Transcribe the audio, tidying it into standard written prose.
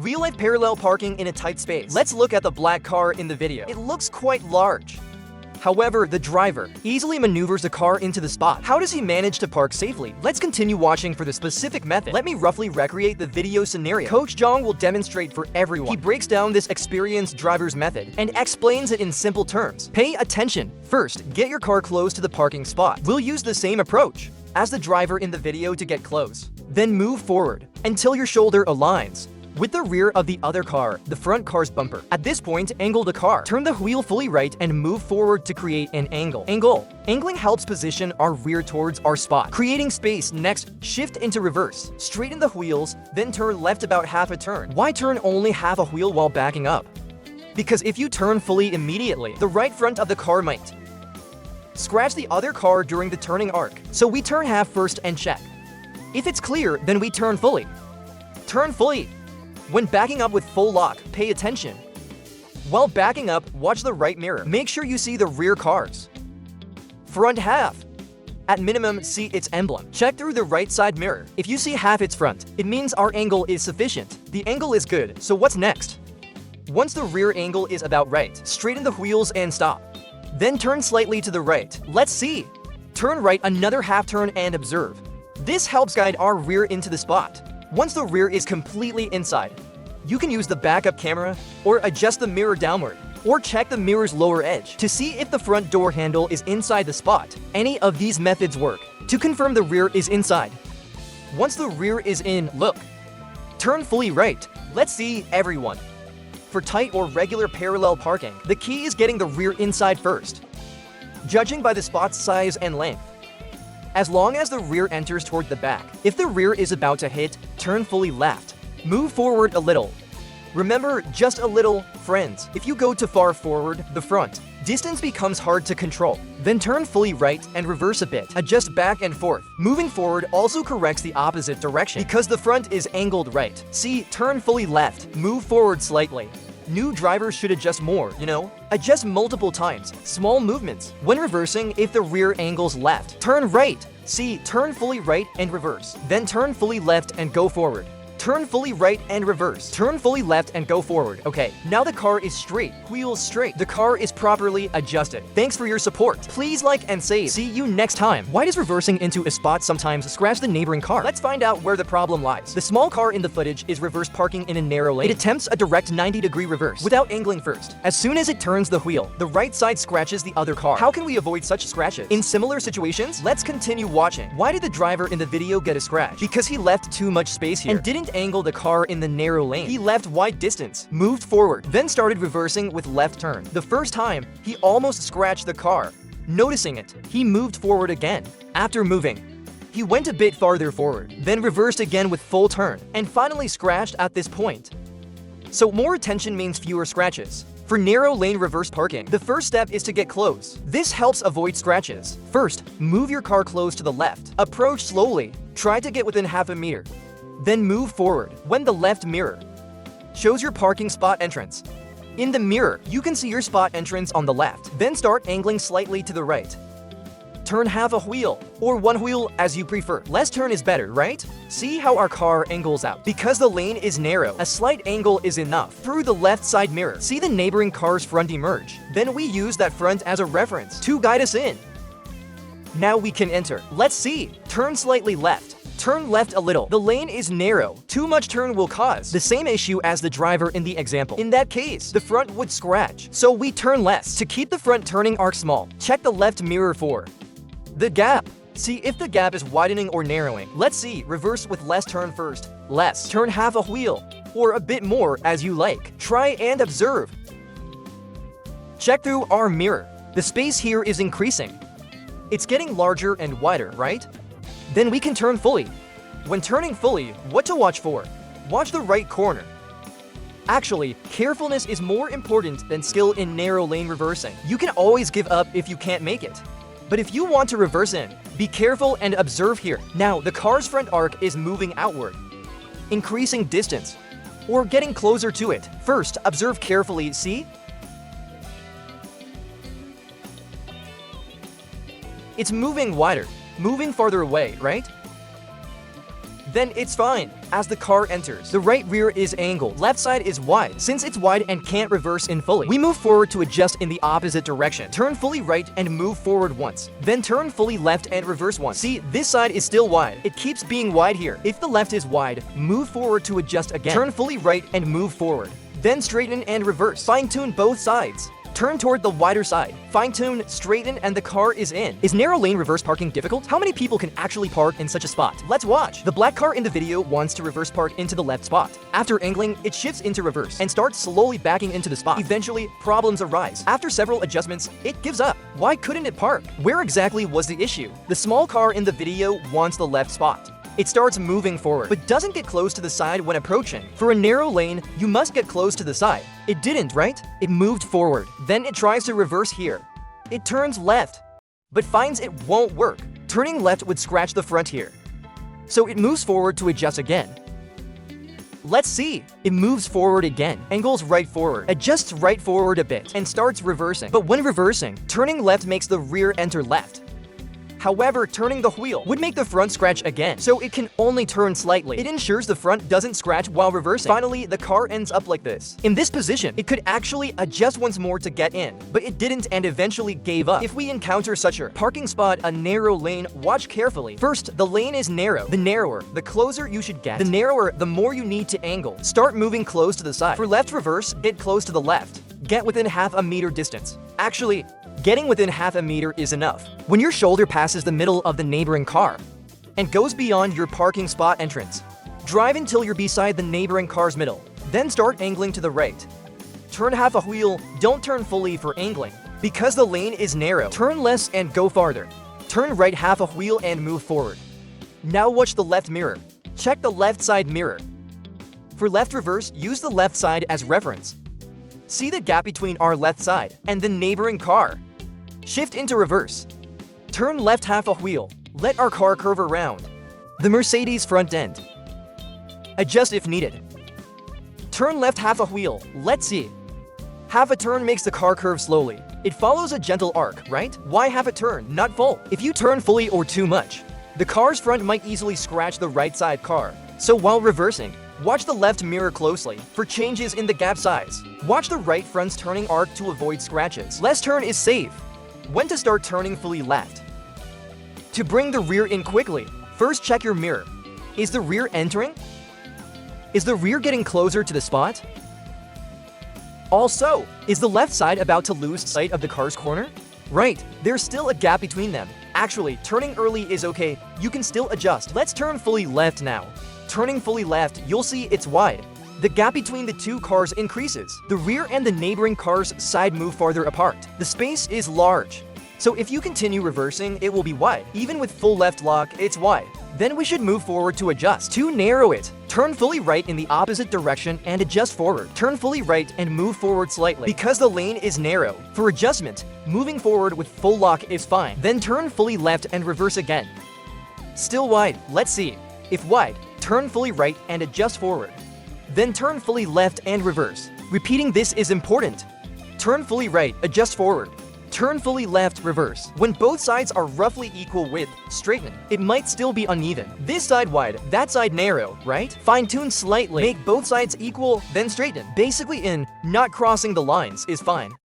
Real-life parallel parking in a tight space. Let's look at the black car in the video. It looks quite large. However, the driver easily maneuvers the car into the spot. How does he manage to park safely? Let's continue watching for the specific method. Let me roughly recreate the video scenario. Coach Jong will demonstrate for everyone. He breaks down this experienced driver's method and explains it in simple terms. Pay attention. First, get your car close to the parking spot. We'll use the same approach as the driver in the video to get close. Then move forward until your shoulder aligns with the rear of the other car, the front car's bumper. At this point, angle the car. Turn the wheel fully right and move forward to create an angle. Angling helps position our rear towards our spot, creating space. Next, shift into reverse. Straighten the wheels, then turn left about half a turn. Why turn only half a wheel while backing up? Because if you turn fully immediately, the right front of the car might scratch the other car during the turning arc. So we turn half first and check. If it's clear, then we turn fully. Turn fully. When backing up with full lock, pay attention. While backing up, watch the right mirror. Make sure you see the rear cars. Front half. At minimum, see its emblem. Check through the right side mirror. If you see half its front, it means our angle is sufficient. The angle is good, so what's next? Once the rear angle is about right, straighten the wheels and stop. Then turn slightly to the right. Let's see. Turn right another half turn and observe. This helps guide our rear into the spot. Once the rear is completely inside, you can use the backup camera or adjust the mirror downward or check the mirror's lower edge to see if the front door handle is inside the spot. Any of these methods work to confirm the rear is inside. Once the rear is in, look. Turn fully right. Let's see everyone. For tight or regular parallel parking, the key is getting the rear inside first, judging by the spot's size and length. As long as the rear enters toward the back. If the rear is about to hit, turn fully left. Move forward a little. Remember, just a little, friends. If you go too far forward, the front distance becomes hard to control. Then turn fully right and reverse a bit. Adjust back and forth. Moving forward also corrects the opposite direction because the front is angled right. See, turn fully left. Move forward slightly. New drivers should adjust more, Adjust multiple times, small movements. When reversing, if the rear angles left, turn right. See, turn fully right and reverse. Then turn fully left and go forward. Turn fully right and reverse. Turn fully left and go forward. Okay, now the car is straight, wheels straight. The car is properly adjusted. Thanks for your support. Please like and save. See you next time. Why does reversing into a spot sometimes scratch the neighboring car? Let's find out where the problem lies. The small car in the footage is reverse parking in a narrow lane. It attempts a direct 90-degree reverse without angling first. As soon as it turns the wheel, the right side scratches the other car. How can we avoid such scratches? In similar situations, let's continue watching. Why did the driver in the video get a scratch? Because he left too much space here and didn't angle the car in the narrow lane. He left wide distance, moved forward, then started reversing with left turn. The first time, he almost scratched the car. Noticing it, he moved forward again. After moving, he went a bit farther forward, then reversed again with full turn, and finally scratched at this point. So more attention means fewer scratches. For narrow lane reverse parking, the first step is to get close. This helps avoid scratches. First, move your car close to the left. Approach slowly. Try to get within half a meter. Then move forward. When the left mirror shows your parking spot entrance, in the mirror, you can see your spot entrance on the left. Then start angling slightly to the right. Turn half a wheel, or one wheel as you prefer. Less turn is better, right? See how our car angles out. Because the lane is narrow, a slight angle is enough. Through the left side mirror, see the neighboring car's front emerge. Then we use that front as a reference to guide us in. Now we can enter. Let's see. Turn slightly left. Turn left a little. The lane is narrow. Too much turn will cause the same issue as the driver in the example. In that case, the front would scratch. So we turn less. To keep the front turning arc small, check the left mirror for the gap. See if the gap is widening or narrowing. Let's see. Reverse with less turn first. Less. Turn half a wheel, or a bit more as you like. Try and observe. Check through our mirror. The space here is increasing. It's getting larger and wider, right? Then we can turn fully. When turning fully, what to watch for? Watch the right corner. Actually, carefulness is more important than skill in narrow lane reversing. You can always give up if you can't make it. But if you want to reverse in, be careful and observe here. Now, the car's front arc is moving outward, increasing distance, or getting closer to it. First, observe carefully, see? It's moving wider. Moving farther away, right? Then it's fine. as the car enters. The right rear is angled, left side is wide. Since it's wide and can't reverse in fully, we move forward to adjust in the opposite direction. Turn fully right and move forward once. Then turn fully left and reverse once. See, this side is still wide. It keeps being wide here. If the left is wide, move forward to adjust again. Turn fully right and move forward. Then straighten and reverse. Fine-tune both sides. Turn toward the wider side. Fine-tune, straighten, and the car is in. Is narrow lane reverse parking difficult? How many people can actually park in such a spot? Let's watch. The black car in the video wants to reverse park into the left spot. After angling, it shifts into reverse and starts slowly backing into the spot. Eventually, problems arise. After several adjustments, it gives up. Why couldn't it park? Where exactly was the issue? The small car in the video wants the left spot. It starts moving forward, but doesn't get close to the side when approaching. For a narrow lane, you must get close to the side. It didn't, right? It moved forward. Then it tries to reverse here. It turns left, but finds it won't work. Turning left would scratch the front here. So it moves forward to adjust again. Let's see. It moves forward again, angles right forward, adjusts right forward a bit, and starts reversing. But when reversing, turning left makes the rear enter left. However, turning the wheel would make the front scratch again, so it can only turn slightly. It ensures the front doesn't scratch while reversing. Finally, the car ends up like this. In this position, it could actually adjust once more to get in, but it didn't and eventually gave up. If we encounter such a parking spot, a narrow lane, watch carefully. First, the lane is narrow. The narrower, the closer you should get. The narrower, the more you need to angle. Start moving close to the side. For left reverse, get close to the left. Get within half a meter distance. Actually, getting within half a meter is enough. When your shoulder passes the middle of the neighboring car and goes beyond your parking spot entrance, drive until you're beside the neighboring car's middle. Then start angling to the right. Turn half a wheel, don't turn fully for angling. Because the lane is narrow, turn less and go farther. Turn right half a wheel and move forward. Now watch the left mirror. Check the left side mirror. For left reverse, use the left side as reference. See the gap between our left side and the neighboring car. Shift into reverse. Turn left half a wheel. Let our car curve around the Mercedes front end. Adjust if needed. Turn left half a wheel. Let's see. Half a turn makes the car curve slowly. It follows a gentle arc, right? Why half a turn, not full? If you turn fully or too much, the car's front might easily scratch the right side car. So while reversing, watch the left mirror closely for changes in the gap size. Watch the right front's turning arc to avoid scratches. Less turn is safe. When to start turning fully left. To bring the rear in quickly, first check your mirror. Is the rear entering? Is the rear getting closer to the spot? Also, is the left side about to lose sight of the car's corner? Right, there's still a gap between them. Actually, turning early is okay. You can still adjust. Let's turn fully left now. Turning fully left, you'll see it's wide. The gap between the two cars increases. The rear and the neighboring car's side move farther apart. The space is large. So if you continue reversing, it will be wide. Even with full left lock, it's wide. Then we should move forward to adjust. To narrow it, turn fully right in the opposite direction and adjust forward. Turn fully right and move forward slightly. Because the lane is narrow, for adjustment, moving forward with full lock is fine. Then turn fully left and reverse again. Still wide, let's see. If wide, turn fully right and adjust forward. Then turn fully left and reverse. Repeating this is important. Turn fully right, adjust forward. Turn fully left, reverse. When both sides are roughly equal width, straighten. It might still be uneven. This side wide, that side narrow, right? Fine-tune slightly. Make both sides equal, then straighten. Basically not crossing the lines is fine.